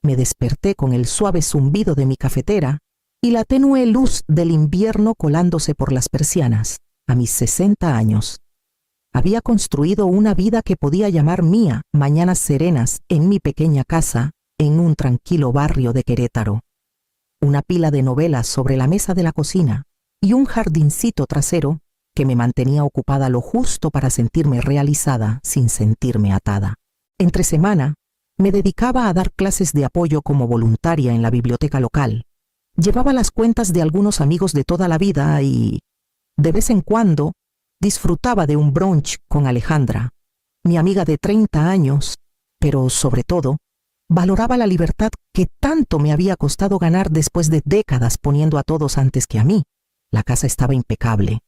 Me desperté con el suave zumbido de mi cafetera y la tenue luz del invierno colándose por las persianas. A mis 60 años, había construido una vida que podía llamar mía, mañanas serenas en mi pequeña casa en un tranquilo barrio de Querétaro. Una pila de novelas sobre la mesa de la cocina y un jardincito trasero que me mantenía ocupada lo justo para sentirme realizada sin sentirme atada. Entre semana, me dedicaba a dar clases de apoyo como voluntaria en la biblioteca local. Llevaba las cuentas de algunos amigos de toda la vida y, de vez en cuando, disfrutaba de un brunch con Alejandra, mi amiga de 30 años, pero sobre todo, valoraba la libertad que tanto me había costado ganar después de décadas poniendo a todos antes que a mí. La casa estaba impecable,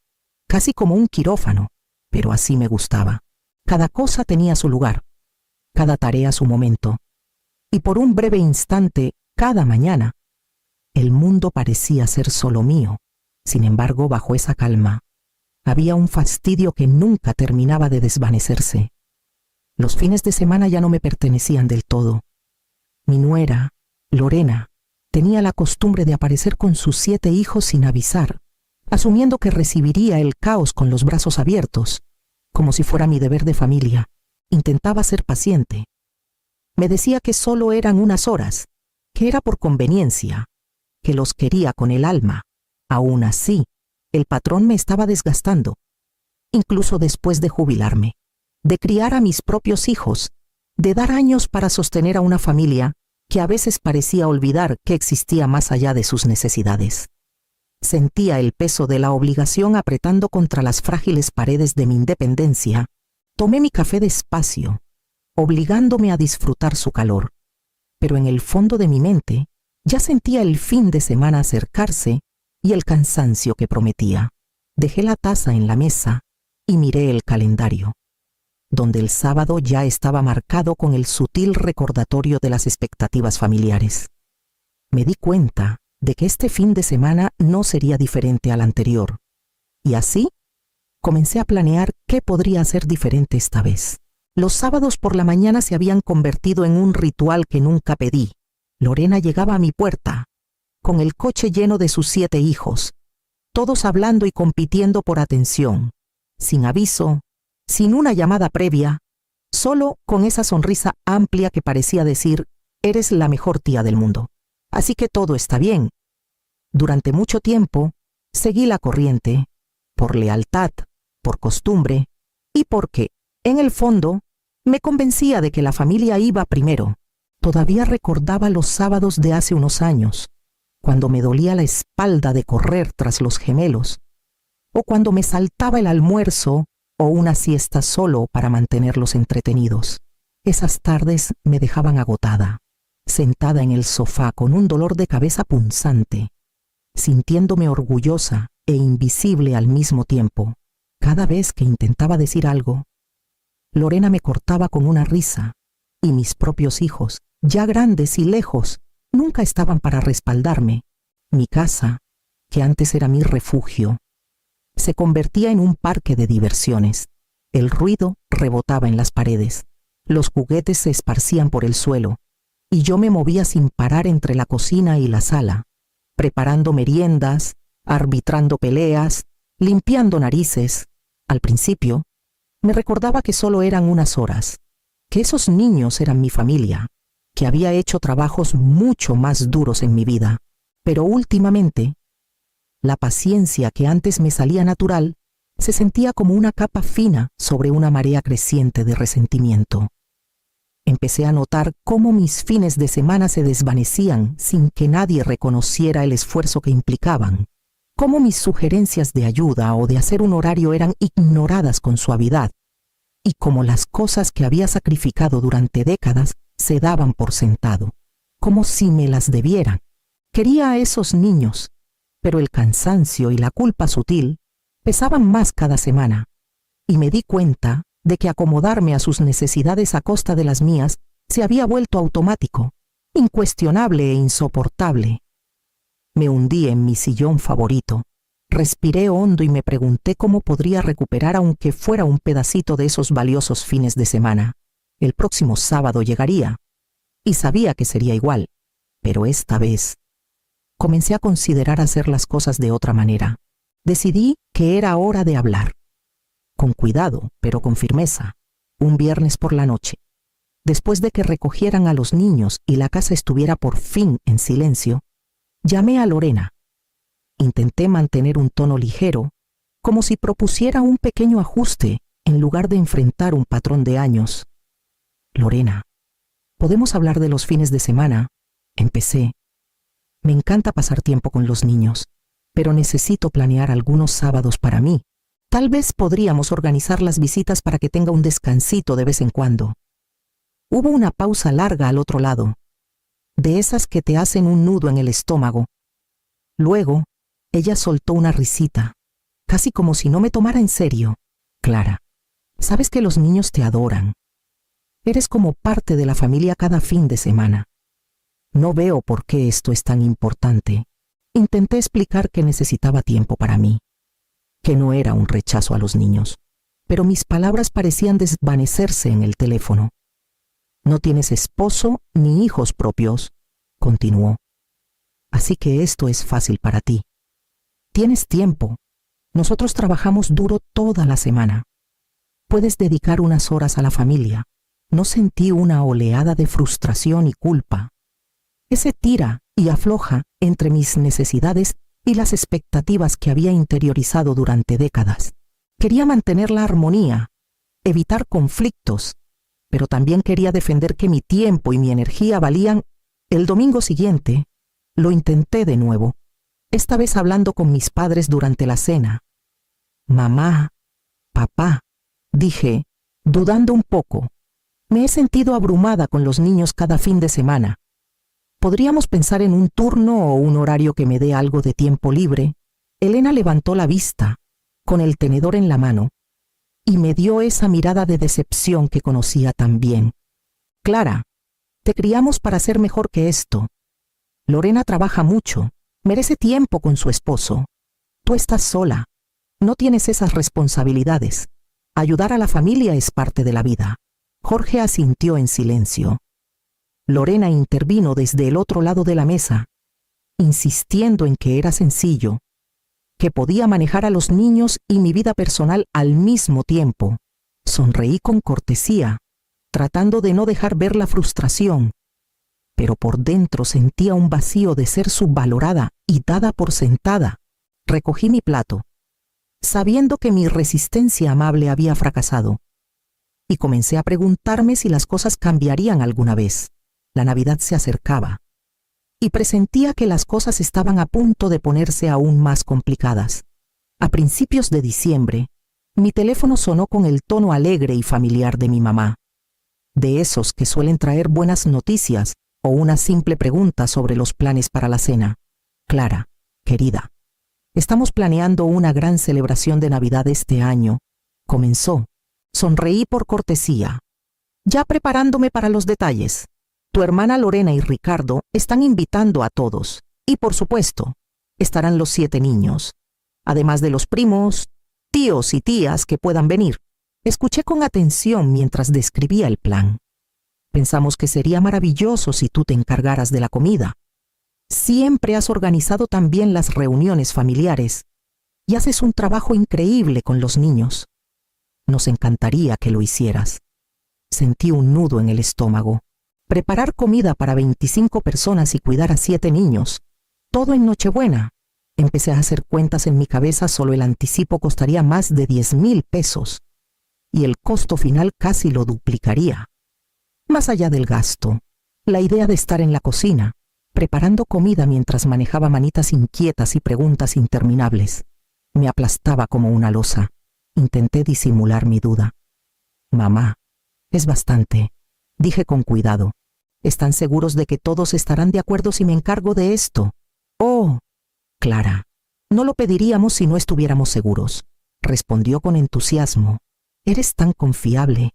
casi como un quirófano, pero así me gustaba. Cada cosa tenía su lugar, cada tarea su momento, y por un breve instante, cada mañana, el mundo parecía ser solo mío. Sin embargo, bajo esa calma, había un fastidio que nunca terminaba de desvanecerse. Los fines de semana ya no me pertenecían del todo. Mi nuera, Lorena, tenía la costumbre de aparecer con sus 7 hijos sin avisar, asumiendo que recibiría el caos con los brazos abiertos, como si fuera mi deber de familia. Intentaba ser paciente. Me decía que solo eran unas horas, que era por conveniencia, que los quería con el alma. Aún así, el patrón me estaba desgastando, incluso después de jubilarme, de criar a mis propios hijos, de dar años para sostener a una familia que a veces parecía olvidar que existía más allá de sus necesidades. Sentía el peso de la obligación apretando contra las frágiles paredes de mi independencia. Tomé mi café despacio, obligándome a disfrutar su calor, pero en el fondo de mi mente ya sentía el fin de semana acercarse y el cansancio que prometía. Dejé la taza en la mesa y miré el calendario, donde el sábado ya estaba marcado con el sutil recordatorio de las expectativas familiares. Me di cuenta de que este fin de semana no sería diferente al anterior, y así comencé a planear qué podría ser diferente esta vez. Los sábados por la mañana se habían convertido en un ritual que nunca pedí. Lorena llegaba a mi puerta, con el coche lleno de sus 7 hijos, todos hablando y compitiendo por atención, sin aviso, sin una llamada previa, solo con esa sonrisa amplia que parecía decir, eres la mejor tía del mundo, así que todo está bien. Durante mucho tiempo, seguí la corriente, por lealtad, por costumbre, y porque, en el fondo, me convencía de que la familia iba primero. Todavía recordaba los sábados de hace unos años, cuando me dolía la espalda de correr tras los gemelos, o cuando me saltaba el almuerzo o una siesta solo para mantenerlos entretenidos. Esas tardes me dejaban agotada, sentada en el sofá con un dolor de cabeza punzante, sintiéndome orgullosa e invisible al mismo tiempo. Cada vez que intentaba decir algo, Lorena me cortaba con una risa, y mis propios hijos, ya grandes y lejos, nunca estaban para respaldarme. Mi casa, que antes era mi refugio, se convertía en un parque de diversiones. El ruido rebotaba en las paredes, los juguetes se esparcían por el suelo, y yo me movía sin parar entre la cocina y la sala, preparando meriendas, arbitrando peleas, limpiando narices. Al principio, me recordaba que solo eran unas horas, que esos niños eran mi familia, que había hecho trabajos mucho más duros en mi vida, pero últimamente, la paciencia que antes me salía natural se sentía como una capa fina sobre una marea creciente de resentimiento. Empecé a notar cómo mis fines de semana se desvanecían sin que nadie reconociera el esfuerzo que implicaban, cómo mis sugerencias de ayuda o de hacer un horario eran ignoradas con suavidad, y cómo las cosas que había sacrificado durante décadas se daban por sentado, como si me las debieran. Quería a esos niños, pero el cansancio y la culpa sutil pesaban más cada semana, y me di cuenta de que acomodarme a sus necesidades a costa de las mías se había vuelto automático, incuestionable e insoportable. Me hundí en mi sillón favorito, respiré hondo y me pregunté cómo podría recuperar aunque fuera un pedacito de esos valiosos fines de semana. El próximo sábado llegaría, y sabía que sería igual, pero esta vez comencé a considerar hacer las cosas de otra manera. Decidí que era hora de hablar. Con cuidado, pero con firmeza, un viernes por la noche, después de que recogieran a los niños y la casa estuviera por fin en silencio, llamé a Lorena. Intenté mantener un tono ligero, como si propusiera un pequeño ajuste en lugar de enfrentar un patrón de años. Lorena, ¿podemos hablar de los fines de semana? Empecé. Me encanta pasar tiempo con los niños, pero necesito planear algunos sábados para mí. Tal vez podríamos organizar las visitas para que tenga un descansito de vez en cuando. Hubo una pausa larga al otro lado, de esas que te hacen un nudo en el estómago. Luego, ella soltó una risita, casi como si no me tomara en serio. Clara, sabes que los niños te adoran. Eres como parte de la familia cada fin de semana. No veo por qué esto es tan importante. Intenté explicar que necesitaba tiempo para mí, que no era un rechazo a los niños, pero mis palabras parecían desvanecerse en el teléfono. No tienes esposo ni hijos propios, continuó. Así que esto es fácil para ti. Tienes tiempo. Nosotros trabajamos duro toda la semana. Puedes dedicar unas horas a la familia. No sentí una oleada de frustración y culpa. Ese tira y afloja entre mis necesidades y las expectativas que había interiorizado durante décadas. Quería mantener la armonía, evitar conflictos, pero también quería defender que mi tiempo y mi energía valían. El domingo siguiente, lo intenté de nuevo, esta vez hablando con mis padres durante la cena. Mamá, papá, dije, dudando un poco. Me he sentido abrumada con los niños cada fin de semana. ¿Podríamos pensar en un turno o un horario que me dé algo de tiempo libre? Elena levantó la vista, con el tenedor en la mano, y me dio esa mirada de decepción que conocía tan bien. Clara, te criamos para ser mejor que esto. Lorena trabaja mucho, merece tiempo con su esposo. Tú estás sola, no tienes esas responsabilidades. Ayudar a la familia es parte de la vida. Jorge asintió en silencio. Lorena intervino desde el otro lado de la mesa, insistiendo en que era sencillo, que podía manejar a los niños y mi vida personal al mismo tiempo. Sonreí con cortesía, tratando de no dejar ver la frustración, pero por dentro sentía un vacío de ser subvalorada y dada por sentada. Recogí mi plato, sabiendo que mi resistencia amable había fracasado, y comencé a preguntarme si las cosas cambiarían alguna vez. La Navidad se acercaba, y presentía que las cosas estaban a punto de ponerse aún más complicadas. A principios de diciembre, mi teléfono sonó con el tono alegre y familiar de mi mamá, de esos que suelen traer buenas noticias o una simple pregunta sobre los planes para la cena. Clara, querida, estamos planeando una gran celebración de Navidad este año. Comenzó. Sonreí por cortesía, ya preparándome para los detalles. Tu hermana Lorena y Ricardo están invitando a todos. Y por supuesto, estarán los 7 niños, además de los primos, tíos y tías que puedan venir. Escuché con atención mientras describía el plan. Pensamos que sería maravilloso si tú te encargaras de la comida. Siempre has organizado también las reuniones familiares y haces un trabajo increíble con los niños. Nos encantaría que lo hicieras. Sentí un nudo en el estómago. Preparar comida para 25 personas y cuidar a 7 niños. Todo en Nochebuena. Empecé a hacer cuentas en mi cabeza, solo el anticipo costaría más de 10,000 pesos. Y el costo final casi lo duplicaría. Más allá del gasto, la idea de estar en la cocina, preparando comida mientras manejaba manitas inquietas y preguntas interminables, me aplastaba como una losa. Intenté disimular mi duda. Mamá, es bastante, dije con cuidado. ¿Están seguros de que todos estarán de acuerdo si me encargo de esto? Oh, Clara, no lo pediríamos si no estuviéramos seguros, respondió con entusiasmo. Eres tan confiable.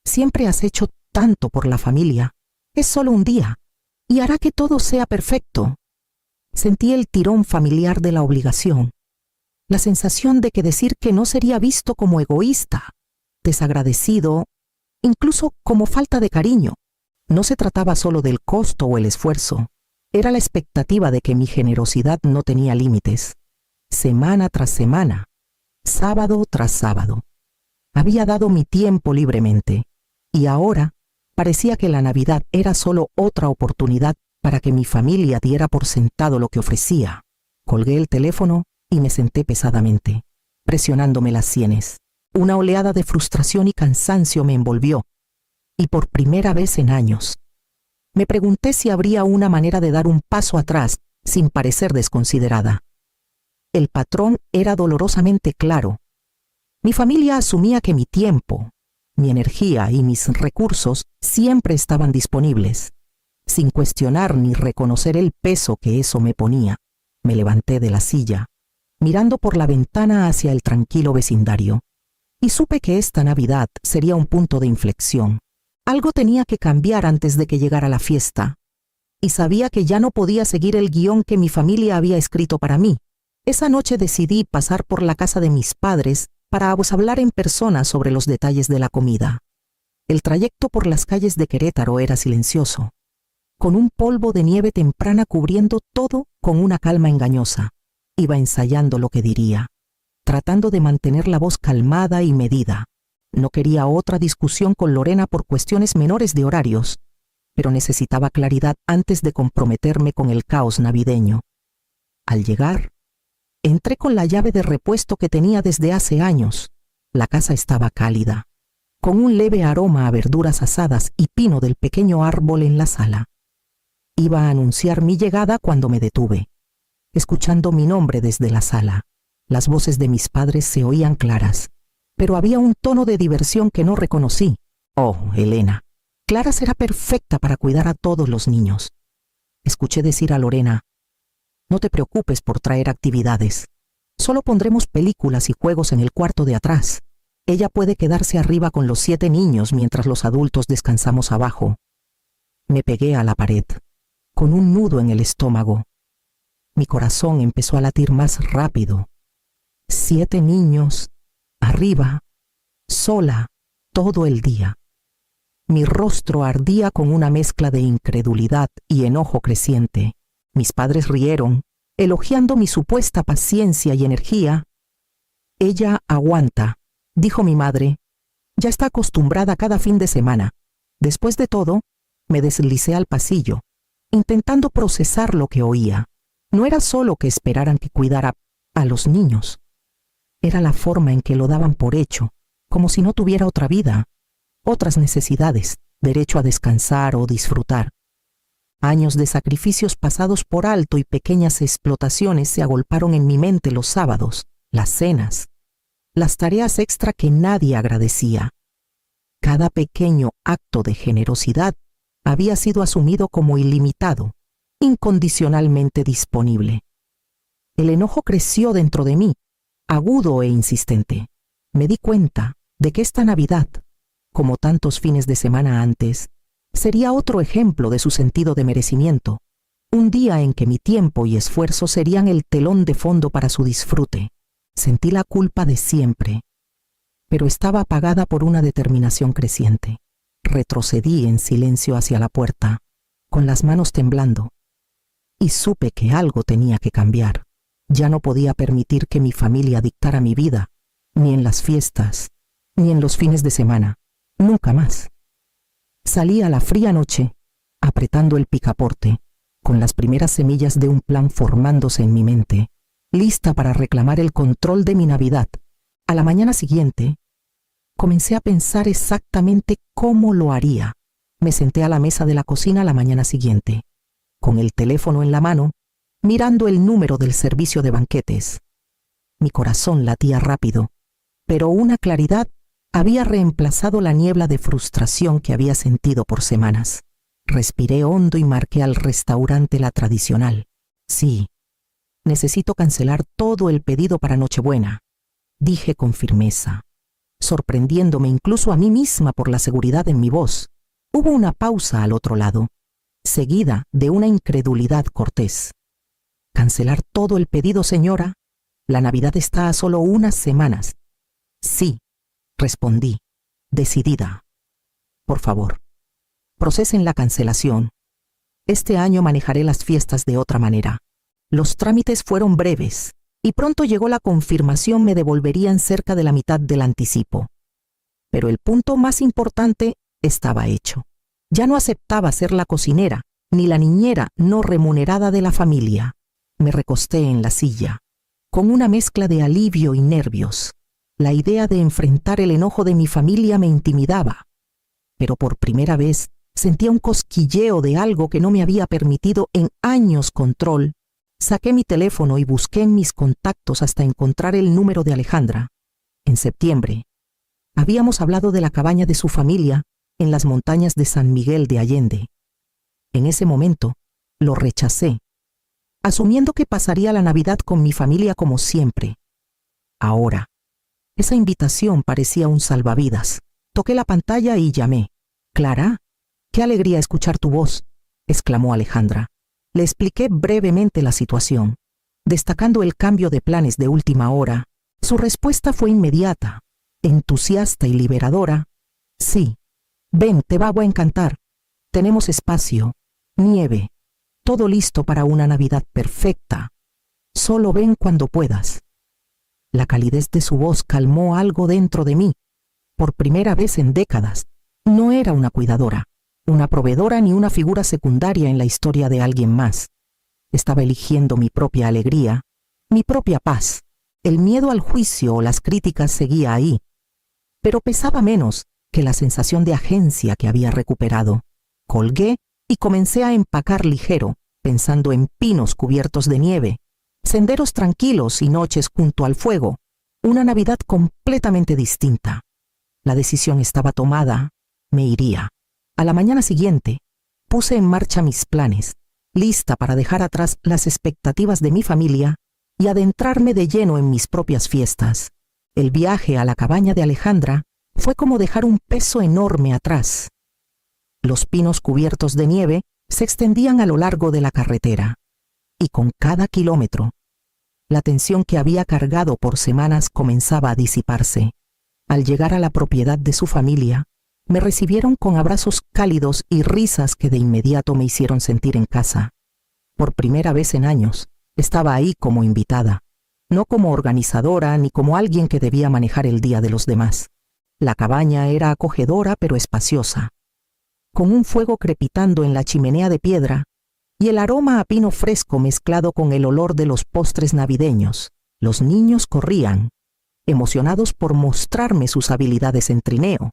Siempre has hecho tanto por la familia. Es solo un día, y hará que todo sea perfecto. Sentí el tirón familiar de la obligación, la sensación de que decir que no sería visto como egoísta, desagradecido, incluso como falta de cariño. No se trataba solo del costo o el esfuerzo, era la expectativa de que mi generosidad no tenía límites. Semana tras semana, sábado tras sábado, había dado mi tiempo libremente, y ahora parecía que la Navidad era solo otra oportunidad para que mi familia diera por sentado lo que ofrecía. Colgué el teléfono y me senté pesadamente, presionándome las sienes. Una oleada de frustración y cansancio me envolvió, y por primera vez en años, me pregunté si habría una manera de dar un paso atrás sin parecer desconsiderada. El patrón era dolorosamente claro. Mi familia asumía que mi tiempo, mi energía y mis recursos siempre estaban disponibles. Sin cuestionar ni reconocer el peso que eso me ponía, me levanté de la silla, mirando por la ventana hacia el tranquilo vecindario, y supe que esta Navidad sería un punto de inflexión. Algo tenía que cambiar antes de que llegara la fiesta, y sabía que ya no podía seguir el guión que mi familia había escrito para mí. Esa noche decidí pasar por la casa de mis padres para hablar en persona sobre los detalles de la comida. El trayecto por las calles de Querétaro era silencioso, con un polvo de nieve temprana cubriendo todo con una calma engañosa. Iba ensayando lo que diría, tratando de mantener la voz calmada y medida. No quería otra discusión con Lorena por cuestiones menores de horarios, pero necesitaba claridad antes de comprometerme con el caos navideño. Al llegar, entré con la llave de repuesto que tenía desde hace años. La casa estaba cálida, con un leve aroma a verduras asadas y pino del pequeño árbol en la sala. Iba a anunciar mi llegada cuando me detuve, escuchando mi nombre desde la sala. Las voces de mis padres se oían claras, pero había un tono de diversión que no reconocí. Oh, Elena, Clara será perfecta para cuidar a todos los niños. Escuché decir a Lorena: no te preocupes por traer actividades. Solo pondremos películas y juegos en el cuarto de atrás. Ella puede quedarse arriba con los 7 niños mientras los adultos descansamos abajo. Me pegué a la pared, con un nudo en el estómago. Mi corazón empezó a latir más rápido. 7 niños, arriba, sola, todo el día. Mi rostro ardía con una mezcla de incredulidad y enojo creciente. Mis padres rieron, elogiando mi supuesta paciencia y energía. Ella aguanta, dijo mi madre. Ya está acostumbrada cada fin de semana. Después de todo, me deslicé al pasillo, intentando procesar lo que oía. No era solo que esperaran que cuidara a los niños. Era la forma en que lo daban por hecho, como si no tuviera otra vida, otras necesidades, derecho a descansar o disfrutar. Años de sacrificios pasados por alto y pequeñas explotaciones se agolparon en mi mente los sábados, las cenas, las tareas extra que nadie agradecía. Cada pequeño acto de generosidad había sido asumido como ilimitado, incondicionalmente disponible. El enojo creció dentro de mí, agudo e insistente. Me di cuenta de que esta Navidad, como tantos fines de semana antes, sería otro ejemplo de su sentido de merecimiento, un día en que mi tiempo y esfuerzo serían el telón de fondo para su disfrute. Sentí la culpa de siempre, pero estaba apagada por una determinación creciente. Retrocedí en silencio hacia la puerta, con las manos temblando, y supe que algo tenía que cambiar. Ya no podía permitir que mi familia dictara mi vida, ni en las fiestas, ni en los fines de semana. Nunca más. Salí a la fría noche, apretando el picaporte, con las primeras semillas de un plan formándose en mi mente, lista para reclamar el control de mi Navidad. A la mañana siguiente, comencé a pensar exactamente cómo lo haría. Me senté a la mesa de la cocina la mañana siguiente, con el teléfono en la mano, mirando el número del servicio de banquetes. Mi corazón latía rápido, pero una claridad había reemplazado la niebla de frustración que había sentido por semanas. Respiré hondo y marqué al restaurante la tradicional. Sí, necesito cancelar todo el pedido para Nochebuena, dije con firmeza, sorprendiéndome incluso a mí misma por la seguridad en mi voz. Hubo una pausa al otro lado, seguida de una incredulidad cortés. ¿Cancelar todo el pedido, señora? La Navidad está a solo unas semanas. Sí, respondí, decidida. Por favor, procesen la cancelación. Este año manejaré las fiestas de otra manera. Los trámites fueron breves y pronto llegó la confirmación me devolverían cerca de la mitad del anticipo. Pero el punto más importante estaba hecho. Ya no aceptaba ser la cocinera ni la niñera no remunerada de la familia. Me recosté en la silla, con una mezcla de alivio y nervios. La idea de enfrentar el enojo de mi familia me intimidaba, pero por primera vez sentía un cosquilleo de algo que no me había permitido en años control. Saqué mi teléfono y busqué en mis contactos hasta encontrar el número de Alejandra. En septiembre, habíamos hablado de la cabaña de su familia en las montañas de San Miguel de Allende. En ese momento, lo rechacé, asumiendo que pasaría la Navidad con mi familia como siempre. Ahora, esa invitación parecía un salvavidas. Toqué la pantalla y llamé. «Clara, qué alegría escuchar tu voz», exclamó Alejandra. Le expliqué brevemente la situación. Destacando el cambio de planes de última hora, su respuesta fue inmediata, entusiasta y liberadora. «Sí, ven, te va a encantar. Tenemos espacio, nieve, todo listo para una Navidad perfecta. Solo ven cuando puedas». La calidez de su voz calmó algo dentro de mí. Por primera vez en décadas, no era una cuidadora, una proveedora ni una figura secundaria en la historia de alguien más. Estaba eligiendo mi propia alegría, mi propia paz. El miedo al juicio o las críticas seguía ahí, pero pesaba menos que la sensación de agencia que había recuperado. Colgué y comencé a empacar ligero, pensando en pinos cubiertos de nieve, senderos tranquilos y noches junto al fuego, una Navidad completamente distinta. La decisión estaba tomada, me iría. A la mañana siguiente, puse en marcha mis planes, lista para dejar atrás las expectativas de mi familia y adentrarme de lleno en mis propias fiestas. El viaje a la cabaña de Alejandra fue como dejar un peso enorme atrás. Los pinos cubiertos de nieve se extendían a lo largo de la carretera, y con cada kilómetro, la tensión que había cargado por semanas comenzaba a disiparse. Al llegar a la propiedad de su familia, me recibieron con abrazos cálidos y risas que de inmediato me hicieron sentir en casa. Por primera vez en años, estaba ahí como invitada, no como organizadora ni como alguien que debía manejar el día de los demás. La cabaña era acogedora pero espaciosa, con un fuego crepitando en la chimenea de piedra y el aroma a pino fresco mezclado con el olor de los postres navideños. Los niños corrían, emocionados por mostrarme sus habilidades en trineo,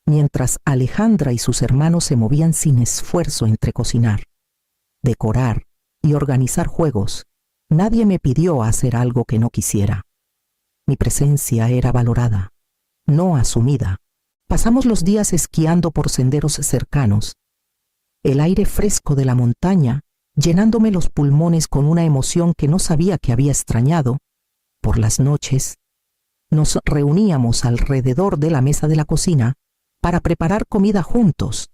mientras Alejandra y sus hermanos se movían sin esfuerzo entre cocinar, decorar y organizar juegos. Nadie me pidió hacer algo que no quisiera. Mi presencia era valorada, no asumida. Pasamos los días esquiando por senderos cercanos, el aire fresco de la montaña llenándome los pulmones con una emoción que no sabía que había extrañado. Por las noches, nos reuníamos alrededor de la mesa de la cocina para preparar comida juntos,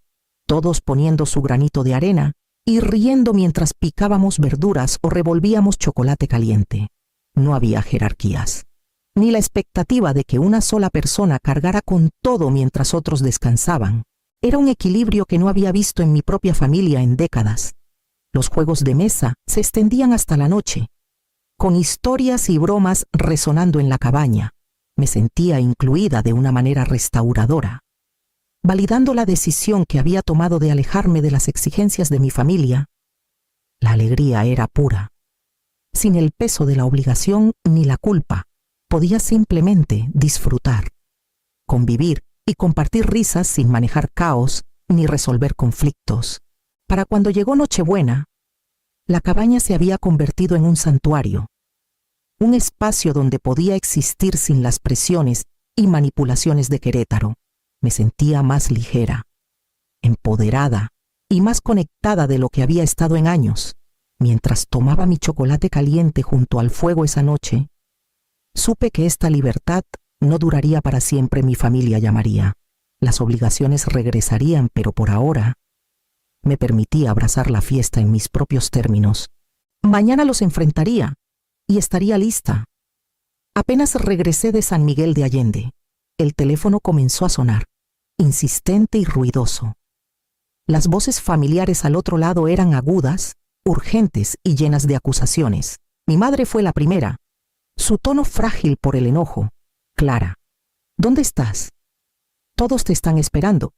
todos poniendo su granito de arena y riendo mientras picábamos verduras o revolvíamos chocolate caliente. No había jerarquías, ni la expectativa de que una sola persona cargara con todo mientras otros descansaban. Era un equilibrio que no había visto en mi propia familia en décadas. Los juegos de mesa se extendían hasta la noche, con historias y bromas resonando en la cabaña. Me sentía incluida de una manera restauradora. Validando la decisión que había tomado de alejarme de las exigencias de mi familia, la alegría era pura. Sin el peso de la obligación ni la culpa, podía simplemente disfrutar, convivir y compartir risas sin manejar caos ni resolver conflictos. Para cuando llegó Nochebuena, la cabaña se había convertido en un santuario, un espacio donde podía existir sin las presiones y manipulaciones de Querétaro. Me sentía más ligera, empoderada y más conectada de lo que había estado en años. Mientras tomaba mi chocolate caliente junto al fuego esa noche, supe que esta libertad no duraría para siempre. Mi familia llamaría. Las obligaciones regresarían, pero por ahora me permitía abrazar la fiesta en mis propios términos. Mañana los enfrentaría y estaría lista. Apenas regresé de San Miguel de Allende, el teléfono comenzó a sonar, insistente y ruidoso. Las voces familiares al otro lado eran agudas, urgentes y llenas de acusaciones. Mi madre fue la primera. Su tono frágil por el enojo. Clara, ¿dónde estás? Todos te están esperando.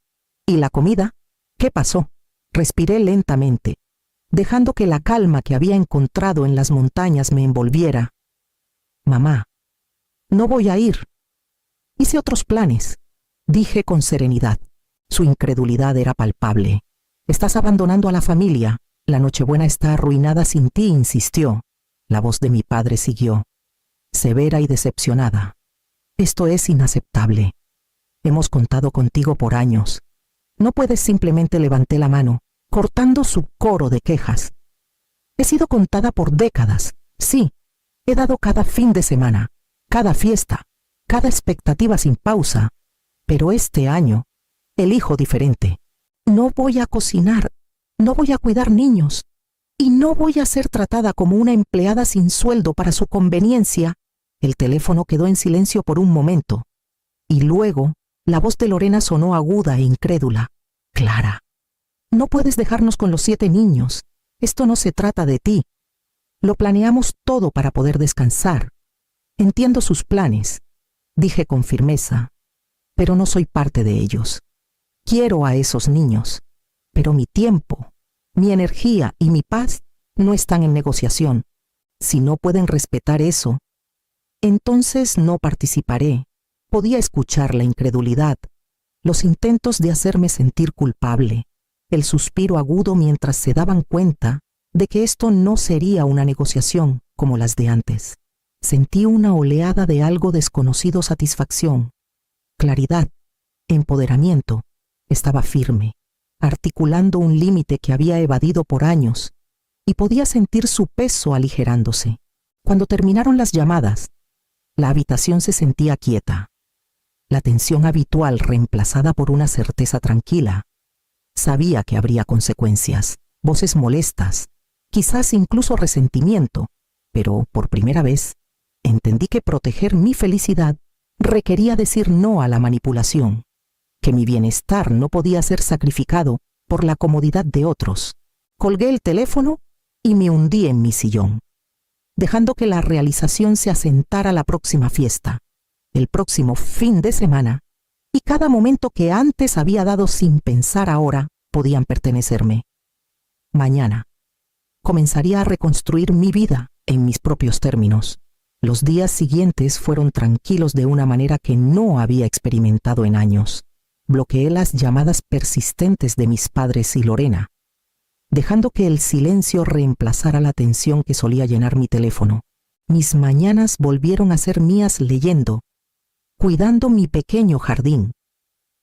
¿Y la comida? ¿Qué pasó? Respiré lentamente, dejando que la calma que había encontrado en las montañas me envolviera. Mamá, no voy a ir. Hice otros planes, dije con serenidad. Su incredulidad era palpable. Estás abandonando a la familia. La Nochebuena está arruinada sin ti, insistió. La voz de mi padre siguió, severa y decepcionada. Esto es inaceptable. Hemos contado contigo por años. No puedes simplemente. Levanté la mano, cortando su coro de quejas. He sido contada por décadas. Sí, he dado cada fin de semana, cada fiesta, cada expectativa sin pausa. Pero este año, elijo diferente. No voy a cocinar, no voy a cuidar niños, y no voy a ser tratada como una empleada sin sueldo para su conveniencia. El teléfono quedó en silencio por un momento, y luego la voz de Lorena sonó aguda e incrédula. Clara, no puedes dejarnos con los 7 niños. Esto no se trata de ti. Lo planeamos todo para poder descansar. Entiendo sus planes, dije con firmeza, pero no soy parte de ellos. Quiero a esos niños, pero mi tiempo, mi energía y mi paz no están en negociación. Si no pueden respetar eso, entonces no participaré. Podía escuchar la incredulidad, los intentos de hacerme sentir culpable, el suspiro agudo mientras se daban cuenta de que esto no sería una negociación como las de antes. Sentí una oleada de algo desconocido: satisfacción, claridad, empoderamiento. Estaba firme, articulando un límite que había evadido por años, y podía sentir su peso aligerándose. Cuando terminaron las llamadas, la habitación se sentía quieta. La tensión habitual reemplazada por una certeza tranquila. Sabía que habría consecuencias, voces molestas, quizás incluso resentimiento, pero por primera vez entendí que proteger mi felicidad requería decir no a la manipulación, que mi bienestar no podía ser sacrificado por la comodidad de otros. Colgué el teléfono y me hundí en mi sillón, dejando que la realización se asentara la próxima fiesta, el próximo fin de semana, y cada momento que antes había dado sin pensar ahora podían pertenecerme. Mañana comenzaría a reconstruir mi vida en mis propios términos. Los días siguientes fueron tranquilos de una manera que no había experimentado en años. Bloqueé las llamadas persistentes de mis padres y Lorena, dejando que el silencio reemplazara la tensión que solía llenar mi teléfono. Mis mañanas volvieron a ser mías leyendo, cuidando mi pequeño jardín,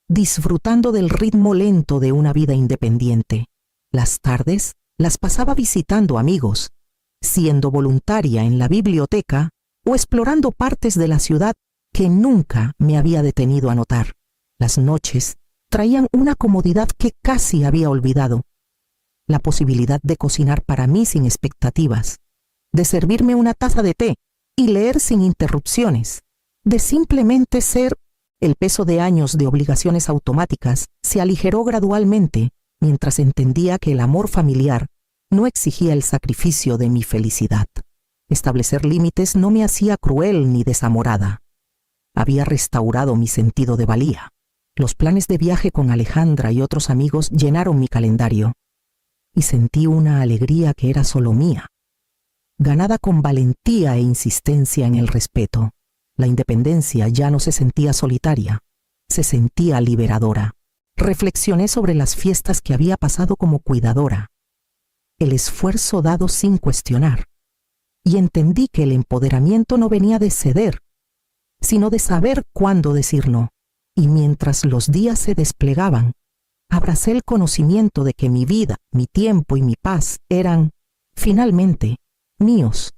disfrutando del ritmo lento de una vida independiente. Las tardes las pasaba visitando amigos, siendo voluntaria en la biblioteca o explorando partes de la ciudad que nunca me había detenido a notar. Las noches traían una comodidad que casi había olvidado. La posibilidad de cocinar para mí sin expectativas, de servirme una taza de té y leer sin interrupciones, de simplemente ser. El peso de años de obligaciones automáticas se aligeró gradualmente mientras entendía que el amor familiar no exigía el sacrificio de mi felicidad. Establecer límites no me hacía cruel ni desamorada. Había restaurado mi sentido de valía. Los planes de viaje con Alejandra y otros amigos llenaron mi calendario, y sentí una alegría que era solo mía, ganada con valentía e insistencia en el respeto. La independencia ya no se sentía solitaria, se sentía liberadora. Reflexioné sobre las fiestas que había pasado como cuidadora, el esfuerzo dado sin cuestionar, y entendí que el empoderamiento no venía de ceder, sino de saber cuándo decir no. Y mientras los días se desplegaban, abracé el conocimiento de que mi vida, mi tiempo y mi paz eran, finalmente, míos.